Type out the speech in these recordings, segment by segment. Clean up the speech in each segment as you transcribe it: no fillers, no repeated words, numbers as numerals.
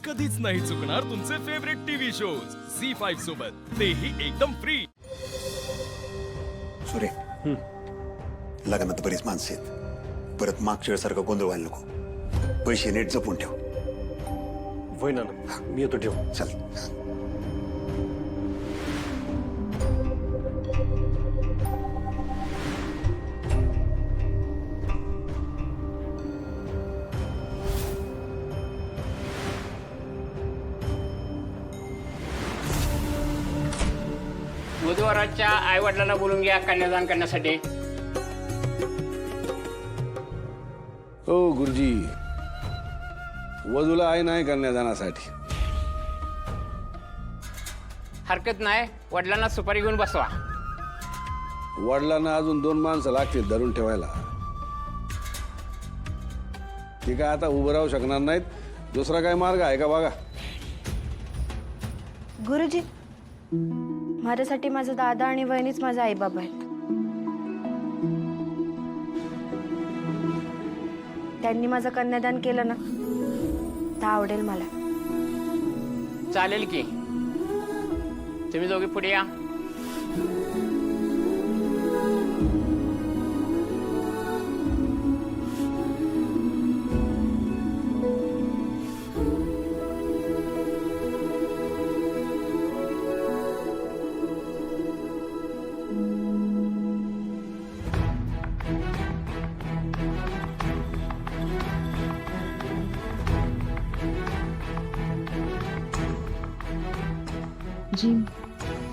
कधीच नाही चुकणार तुमचे फेवरेट टीव्ही शोज झी5 सोबत, तेही एकदम फ्री. सुरे लग्नात बरीच माणसं आहेत, परत मागच्या वेळेसारखं गोंधळ व्हायला नको. पैसे नीट जपून ठेव. होय ना, मी येतो. ठेव. चल. बुधवाराच्या आई वडिलांना बोलून घ्या कन्यादान करण्यासाठी. हो गुरुजी, वधूला आहे नाही कन्यादानासाठी. हरकत नाही, वडिलांना सुपारी घेऊन बसवा. वडिलांना अजून 2 माणसं लागतील धरून ठेवायला. ती काय आता उभं राहू शकणार नाहीत. दुसरा काय मार्ग आहे का बघा. गुरुजी, माझ्यासाठी माझा दादा आणि वहिनीच माझा आई बाबा आहेत. त्यांनी माझं कन्यादान केलं ना तर आवडेल मला. चालेल की. तुम्ही दोघे पुढे या. जिम,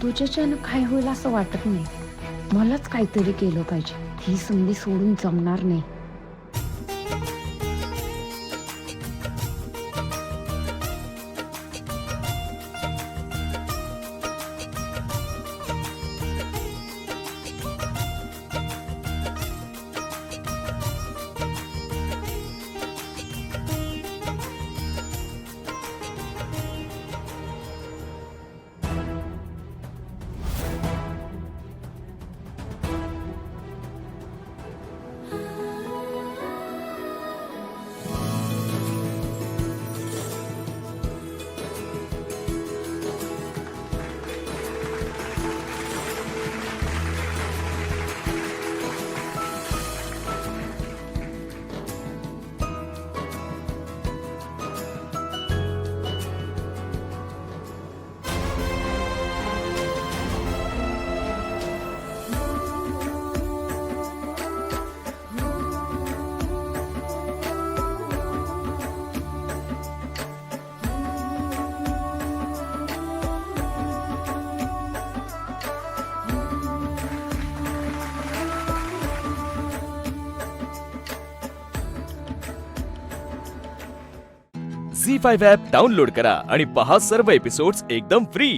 तुझ्याच्यानं काय होईल असं वाटत नाही. मलाच काहीतरी केलं पाहिजे. ही संधी सोडून जमणार नाही. झी5 ॲप डाउनलोड करा आणि पहा सर्व एपिसोड्स एकदम फ्री.